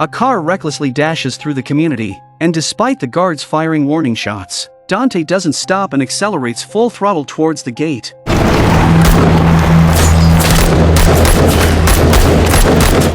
A car recklessly dashes through the community, and despite the guards firing warning shots, Dante doesn't stop and accelerates full throttle towards the gate.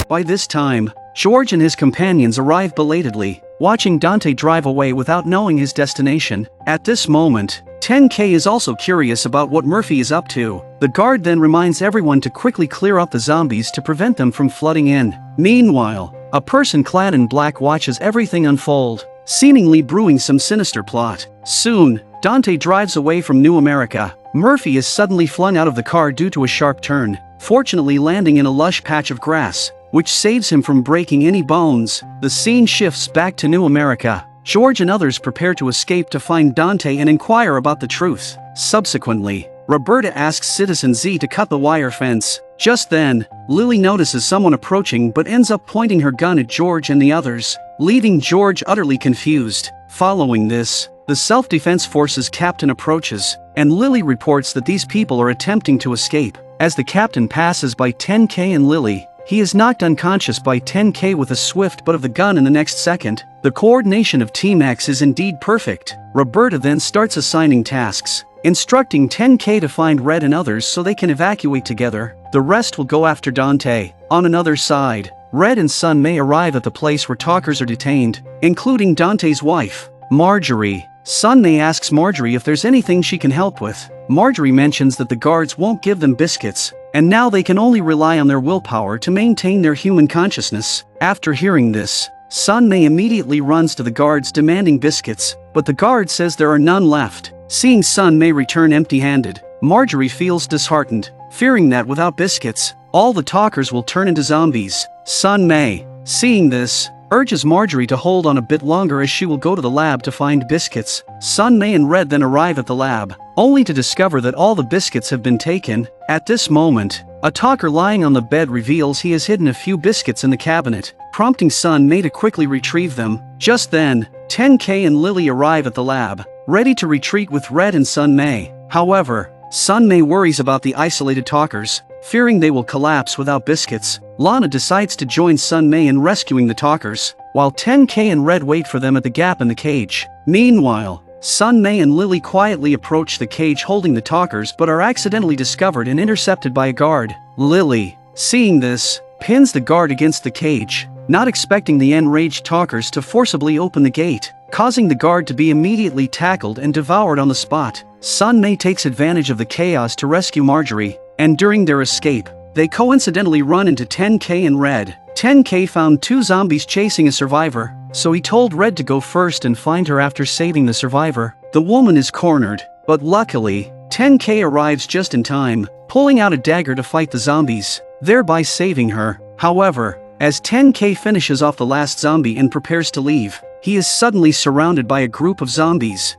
By this time, George and his companions arrive belatedly, watching Dante drive away without knowing his destination. At this moment, 10K is also curious about what Murphy is up to. The guard then reminds everyone to quickly clear up the zombies to prevent them from flooding in. Meanwhile, a person clad in black watches everything unfold, seemingly brewing some sinister plot. Soon, Dante drives away from New America. Murphy is suddenly flung out of the car due to a sharp turn, fortunately landing in a lush patch of grass, which saves him from breaking any bones. The scene shifts back to New America. George and others prepare to escape to find Dante and inquire about the truth. Subsequently, Roberta asks Citizen Z to cut the wire fence. Just then, Lily notices someone approaching but ends up pointing her gun at George and the others, leaving George utterly confused. Following this, the self-defense forces captain approaches, and Lily reports that these people are attempting to escape. As the captain passes by 10K and Lily, he is knocked unconscious by 10K with a swift butt of the gun in the next second. The coordination of Team X is indeed perfect. Roberta then starts assigning tasks, instructing 10K to find Red and others so they can evacuate together. The rest will go after Dante. On another side, Red and Sun May arrive at the place where talkers are detained, including Dante's wife, Marjorie. Sun May asks Marjorie if there's anything she can help with. Marjorie mentions that the guards won't give them biscuits, and now they can only rely on their willpower to maintain their human consciousness. After hearing this, Sun May immediately runs to the guards demanding biscuits, but the guard says there are none left. Seeing Sun May return empty-handed, Marjorie feels disheartened, fearing that without biscuits, all the talkers will turn into zombies. Sun May, seeing this, urges Marjorie to hold on a bit longer as she will go to the lab to find biscuits. Sun May and Red then arrive at the lab, only to discover that all the biscuits have been taken. At this moment, a talker lying on the bed reveals he has hidden a few biscuits in the cabinet, prompting Sun May to quickly retrieve them. Just then, 10K and Lily arrive at the lab, ready to retreat with Red and Sun May. However, Sun May worries about the isolated talkers, fearing they will collapse without biscuits. Lana decides to join Sun May in rescuing the talkers, while 10K and Red wait for them at the gap in the cage. Meanwhile, Sun May and Lily quietly approach the cage holding the talkers but are accidentally discovered and intercepted by a guard. Lily, seeing this, pins the guard against the cage, not expecting the enraged talkers to forcibly open the gate, causing the guard to be immediately tackled and devoured on the spot. Sun May takes advantage of the chaos to rescue Marjorie, and during their escape, they coincidentally run into 10K and Red. 10K found two zombies chasing a survivor, so he told Red to go first and find her after saving the survivor. The woman is cornered, but luckily, 10K arrives just in time, pulling out a dagger to fight the zombies, thereby saving her. However, as 10K finishes off the last zombie and prepares to leave, he is suddenly surrounded by a group of zombies.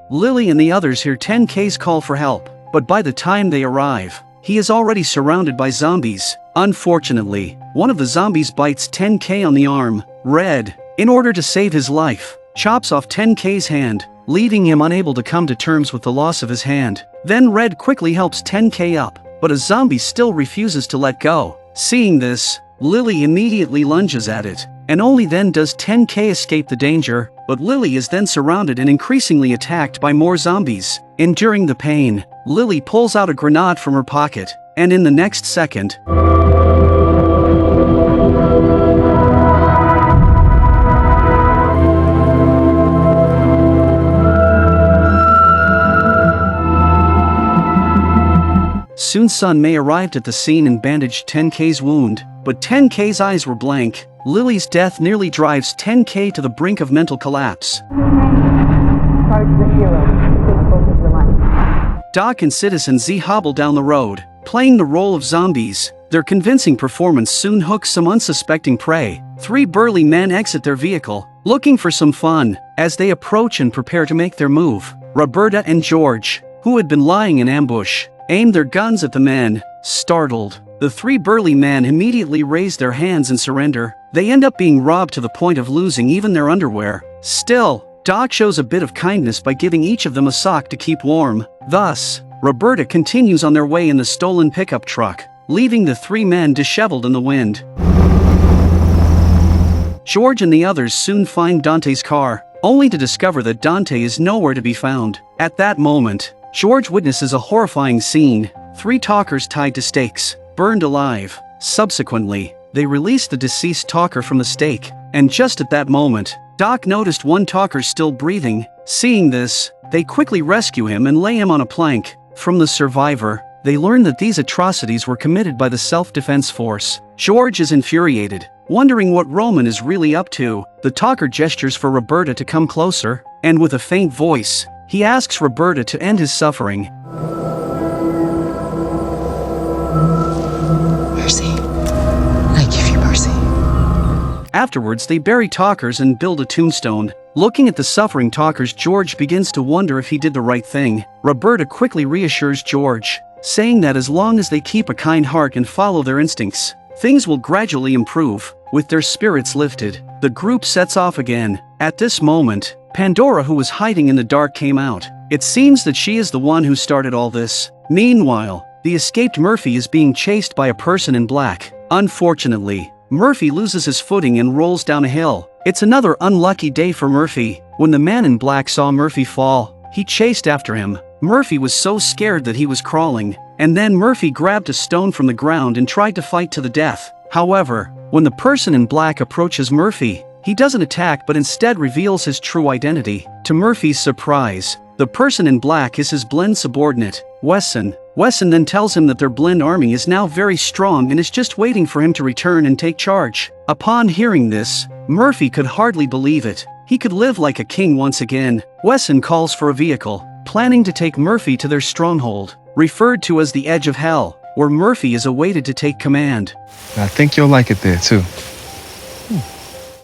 Lily and the others hear 10K's call for help, but by the time they arrive, he is already surrounded by zombies. Unfortunately, one of the zombies bites 10K on the arm. Red, in order to save his life, chops off 10K's hand, leaving him unable to come to terms with the loss of his hand. Then Red quickly helps 10K up, but a zombie still refuses to let go. Seeing this, Lily immediately lunges at it, and only then does 10K escape the danger, but Lily is then surrounded and increasingly attacked by more zombies. Enduring the pain, Lily pulls out a grenade from her pocket, and in the next second, soon Sun May arrived at the scene and bandaged 10K's wound, but 10K's eyes were blank. Lily's death nearly drives 10K to the brink of mental collapse. Doc and Citizen Z hobble down the road, playing the role of zombies. Their convincing performance soon hooks some unsuspecting prey. Three burly men exit their vehicle, looking for some fun. As they approach and prepare to make their move, Roberta and George, who had been lying in ambush, aim their guns at the men. Startled, the three burly men immediately raise their hands and surrender. They end up being robbed to the point of losing even their underwear. Still, Doc shows a bit of kindness by giving each of them a sock to keep warm. Thus, Roberta continues on their way in the stolen pickup truck. leaving the three men disheveled in the wind. George and the others soon find Dante's car, only to discover that Dante is nowhere to be found. At that moment, George witnesses a horrifying scene: 3 talkers tied to stakes, burned alive. Subsequently, they release the deceased talker from the stake, and just at that moment, Doc noticed one talker still breathing. Seeing this, they quickly rescue him and lay him on a plank. From the survivor, they learn that these atrocities were committed by the self-defense force. George is infuriated, wondering what Roman is really up to. The talker gestures for Roberta to come closer, and with a faint voice, he asks Roberta to end his suffering. Mercy. I give you mercy. Afterwards, they bury talkers and build a tombstone. Looking at the suffering talkers, George begins to wonder if he did the right thing. Roberta quickly reassures George, saying that as long as they keep a kind heart and follow their instincts, things will gradually improve. With their spirits lifted, the group sets off again. At this moment, Pandora, who was hiding in the dark, came out. It seems that she is the one who started all this. Meanwhile, the escaped Murphy is being chased by a person in black. Unfortunately, Murphy loses his footing and rolls down a hill. It's another unlucky day for Murphy. When the man in black saw Murphy fall, he chased after him. Murphy was so scared that he was crawling, and then Murphy grabbed a stone from the ground and tried to fight to the death. However, when the person in black approaches Murphy, he doesn't attack but instead reveals his true identity. To Murphy's surprise, the person in black is his blend subordinate, Wesson. Wesson then tells him that their blend army is now very strong and is just waiting for him to return and take charge. Upon hearing this, Murphy could hardly believe it. He could live like a king once again. Wesson calls for a vehicle, planning to take Murphy to their stronghold, referred to as the Edge of Hell, where Murphy is awaited to take command. I think you'll like it there too.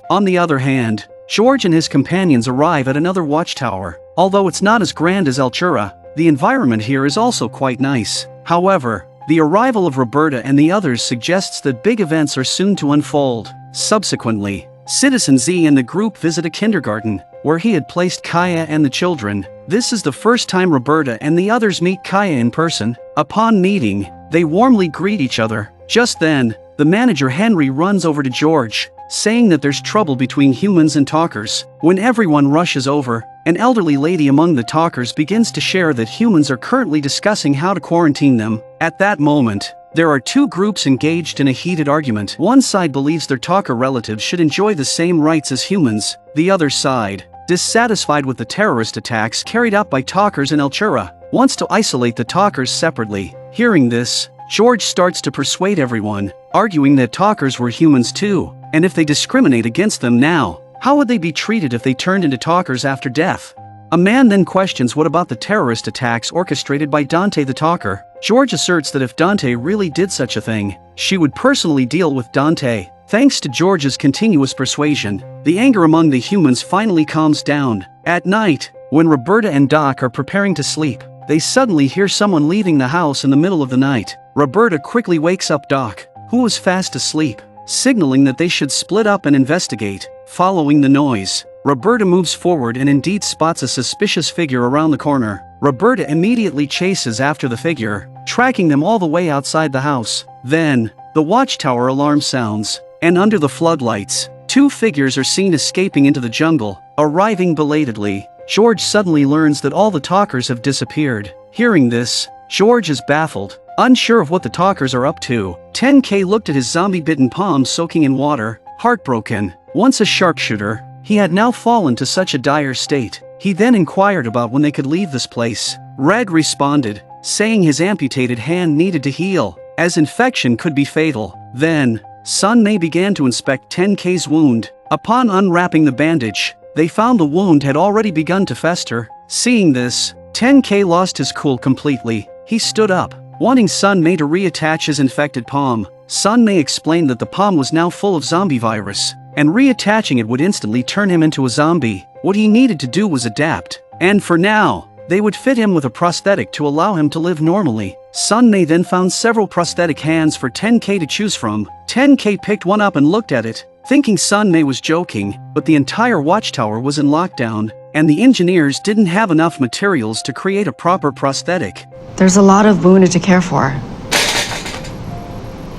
On the other hand, George and his companions arrive at another watchtower. Although it's not as grand as Altura, the environment here is also quite nice. However, the arrival of Roberta and the others suggests that big events are soon to unfold. Subsequently, Citizen Z and the group visit a kindergarten, where he had placed Kaya and the children. This is the first time Roberta and the others meet Kaya in person. Upon meeting, they warmly greet each other. Just then, the manager Henry runs over to George, saying that there's trouble between humans and talkers. When everyone rushes over, an elderly lady among the talkers begins to share that humans are currently discussing how to quarantine them. At that moment, there are 2 groups engaged in a heated argument. One side believes their talker relatives should enjoy the same rights as humans. The other side, dissatisfied with the terrorist attacks carried out by talkers in Altura, wants to isolate the talkers separately. Hearing this, George starts to persuade everyone, arguing that talkers were humans too, and if they discriminate against them now, how would they be treated if they turned into talkers after death? A man then questions what about the terrorist attacks orchestrated by Dante the talker. George asserts that if Dante really did such a thing, she would personally deal with Dante. Thanks to George's continuous persuasion, the anger among the humans finally calms down. At night, when Roberta and Doc are preparing to sleep, they suddenly hear someone leaving the house in the middle of the night. Roberta quickly wakes up Doc, who was fast asleep, signaling that they should split up and investigate. Following the noise, Roberta moves forward and indeed spots a suspicious figure around the corner. Roberta immediately chases after the figure, tracking them all the way outside the house. Then, the watchtower alarm sounds, and under the floodlights, 2 figures are seen escaping into the jungle. Arriving belatedly, George suddenly learns that all the talkers have disappeared. Hearing this, George is baffled, unsure of what the talkers are up to. 10K looked at his zombie-bitten palm soaking in water, heartbroken. Once a sharpshooter, he had now fallen to such a dire state. He then inquired about when they could leave this place. Red responded, saying his amputated hand needed to heal, as infection could be fatal. Then, Sunmay began to inspect 10K's wound. Upon unwrapping the bandage, they found the wound had already begun to fester. Seeing this, 10K lost his cool completely. He stood up, wanting Sunmay to reattach his infected palm. Sunmay explained that the palm was now full of zombie virus, and reattaching it would instantly turn him into a zombie. What he needed to do was adapt, and for now, they would fit him with a prosthetic to allow him to live normally. Sunmay then found several prosthetic hands for 10K to choose from. 10K picked one up and looked at it, thinking Sunmay was joking, but the entire watchtower was in lockdown, and the engineers didn't have enough materials to create a proper prosthetic. There's a lot of wounded to care for.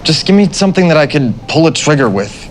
Just give me something that I could pull a trigger with.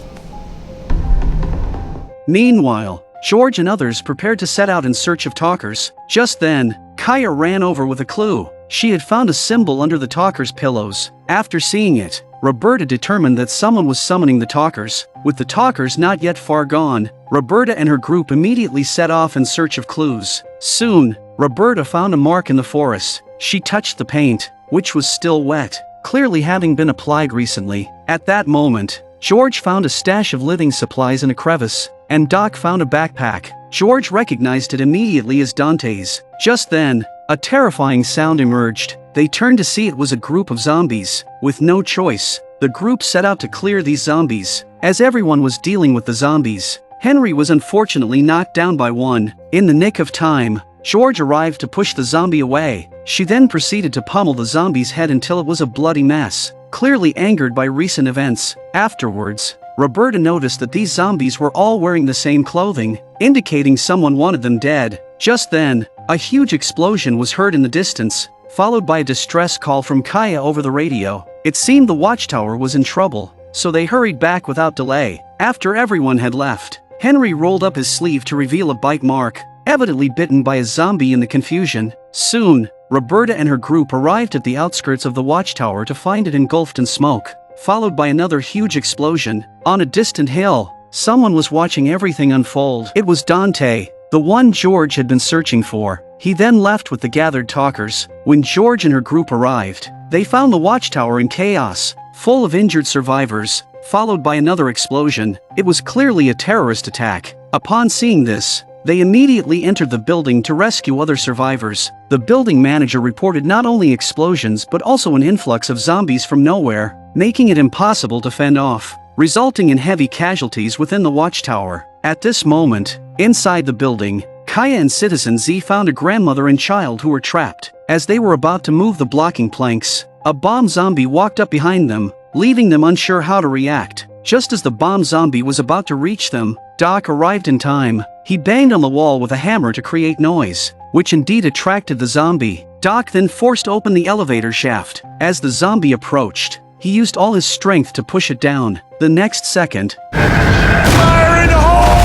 Meanwhile, George and others prepared to set out in search of talkers. Just then, Kaya ran over with a clue. She had found a symbol under the talkers' pillows. After seeing it, Roberta determined that someone was summoning the talkers. With the talkers not yet far gone, Roberta and her group immediately set off in search of clues. Soon, Roberta found a mark in the forest. She touched the paint, which was still wet, clearly having been applied recently. At that moment, George found a stash of living supplies in a crevice, and Doc found a backpack. George recognized it immediately as Dante's. Just then, a terrifying sound emerged. They turned to see it was a group of zombies. With no choice, the group set out to clear these zombies. As everyone was dealing with the zombies, Henry was unfortunately knocked down by one. In the nick of time, George arrived to push the zombie away. She then proceeded to pummel the zombie's head until it was a bloody mess, clearly angered by recent events. Afterwards, Roberta noticed that these zombies were all wearing the same clothing, indicating someone wanted them dead. Just then, a huge explosion was heard in the distance, followed by a distress call from Kaya over the radio. It seemed the Watchtower was in trouble, so they hurried back without delay. After everyone had left, Henry rolled up his sleeve to reveal a bite mark, evidently bitten by a zombie in the confusion. Soon, Roberta and her group arrived at the outskirts of the Watchtower to find it engulfed in smoke, followed by another huge explosion. On a distant hill, someone was watching everything unfold. It was Dante, the one George had been searching for. He then left with the gathered talkers. When George and her group arrived, they found the Watchtower in chaos, full of injured survivors, followed by another explosion. It was clearly a terrorist attack. Upon seeing this, they immediately entered the building to rescue other survivors. The building manager reported not only explosions but also an influx of zombies from nowhere, making it impossible to fend off, resulting in heavy casualties within the Watchtower. At this moment, inside the building, Kaya and Citizen Z found a grandmother and child who were trapped. As they were about to move the blocking planks, a bomb zombie walked up behind them, leaving them unsure how to react. Just as the bomb zombie was about to reach them, Doc arrived in time. He banged on the wall with a hammer to create noise, which indeed attracted the zombie. Doc then forced open the elevator shaft. As the zombie approached, he used all his strength to push it down. The next second, Fire in the hole!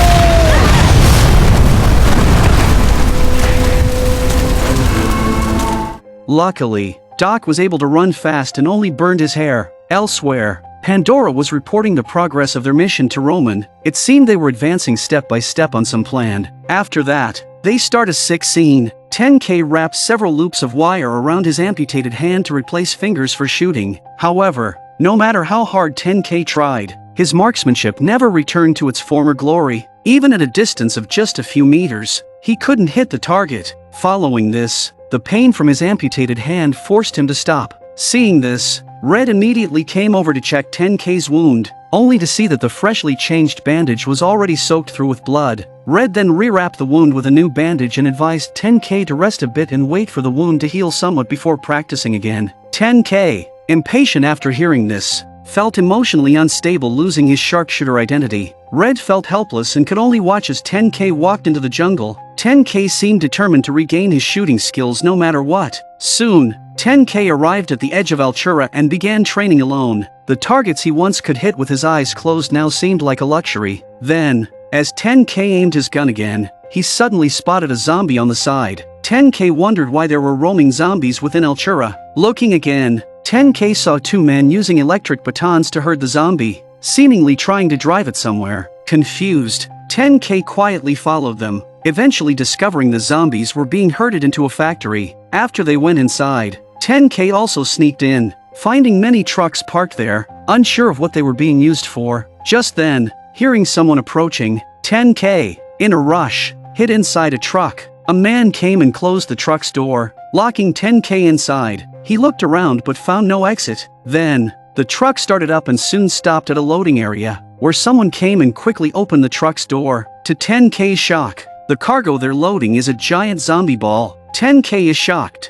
Luckily, Doc was able to run fast and only burned his hair. Elsewhere, Pandora was reporting the progress of their mission to Roman. It seemed they were advancing step by step on some plan. After that, they start a sick scene. 10K wrapped several loops of wire around his amputated hand to replace fingers for shooting. However, no matter how hard 10K tried, his marksmanship never returned to its former glory. Even at a distance of just a few meters, he couldn't hit the target. Following this, the pain from his amputated hand forced him to stop. Seeing this, Red immediately came over to check 10K's wound, only to see that the freshly changed bandage was already soaked through with blood. Red then rewrapped the wound with a new bandage and advised 10K to rest a bit and wait for the wound to heal somewhat before practicing again. 10K, impatient after hearing this, felt emotionally unstable, losing his sharpshooter identity. Red felt helpless and could only watch as 10K walked into the jungle. 10K seemed determined to regain his shooting skills no matter what. Soon, 10K arrived at the edge of Altura and began training alone. The targets he once could hit with his eyes closed now seemed like a luxury. Then, as 10K aimed his gun again, he suddenly spotted a zombie on the side. 10K wondered why there were roaming zombies within Altura. Looking again, 10K saw two men using electric batons to herd the zombie, seemingly trying to drive it somewhere. Confused, 10K quietly followed them, eventually discovering the zombies were being herded into a factory. After they went inside, 10K also sneaked in, finding many trucks parked there, unsure of what they were being used for. Just then, hearing someone approaching, 10K, in a rush, hid inside a truck. A man came and closed the truck's door, locking 10K inside. He looked around but found no exit. Then, the truck started up and soon stopped at a loading area, where someone came and quickly opened the truck's door. To 10K's shock, the cargo they're loading is a giant zombie ball. 10K is shocked.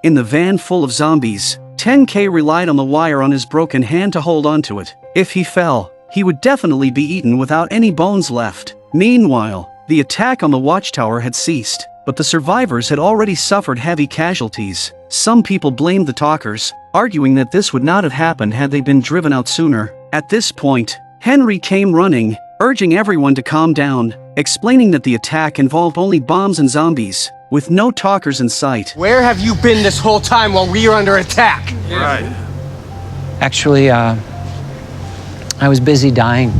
In the van full of zombies, 10K relied on the wire on his broken hand to hold onto it. If he fell, he would definitely be eaten without any bones left. Meanwhile, the attack on the Watchtower had ceased. but the survivors had already suffered heavy casualties. Some people blamed the talkers, arguing that this would not have happened had they been driven out sooner. At this point, Henry came running, urging everyone to calm down, explaining that the attack involved only bombs and zombies, with no talkers in sight. Where have you been this whole time while we are under attack? Right. Actually, I was busy dying.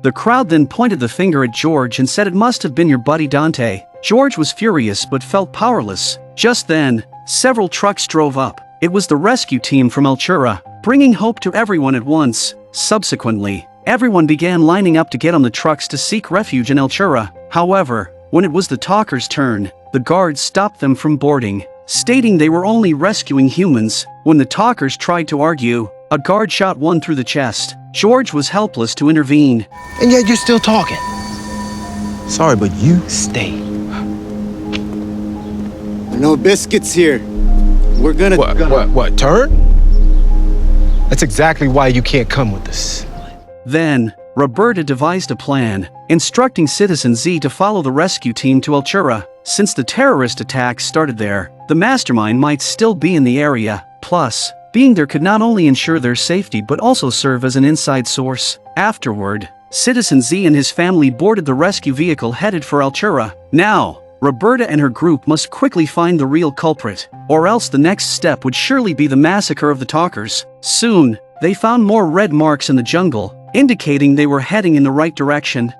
The crowd then pointed the finger at George and said it must have been your buddy Dante. George was furious but felt powerless. Just then, several trucks drove up. It was the rescue team from Altura, bringing hope to everyone at once. Subsequently, everyone began lining up to get on the trucks to seek refuge in Altura. However, when it was the talkers' turn, the guards stopped them from boarding, stating they were only rescuing humans. When the talkers tried to argue, a guard shot one through the chest. George was helpless to intervene. And yet you're still talking. Sorry, but you stay. No biscuits here. We're gonna... What, turn? That's exactly why you can't come with us. Then, Roberta devised a plan, instructing Citizen Z to follow the rescue team to Altura. Since the terrorist attacks started there, the mastermind might still be in the area. Plus, being there could not only ensure their safety but also serve as an inside source. Afterward, Citizen Z and his family boarded the rescue vehicle headed for Altura. Now, Roberta and her group must quickly find the real culprit, or else the next step would surely be the massacre of the talkers. Soon, they found more red marks in the jungle, indicating they were heading in the right direction.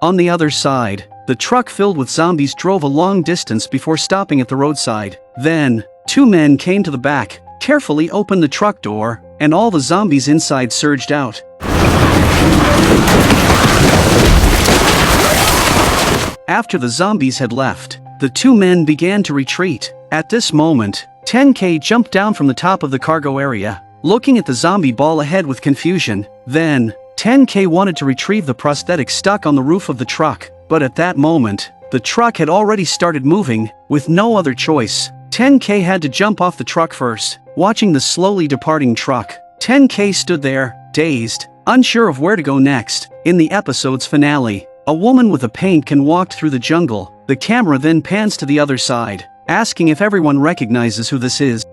On the other side, the truck filled with zombies drove a long distance before stopping at the roadside. Then, two men came to the back, carefully opened the truck door, and all the zombies inside surged out. After the zombies had left, the two men began to retreat. At this moment, 10K jumped down from the top of the cargo area, looking at the zombie ball ahead with confusion. Then, 10K wanted to retrieve the prosthetic stuck on the roof of the truck, but at that moment, the truck had already started moving. With no other choice, 10K had to jump off the truck first. Watching the slowly departing truck, 10K stood there, dazed, unsure of where to go next. In the episode's finale, a woman with a paint can walk through the jungle. The camera then pans to the other side, asking if everyone recognizes who this is.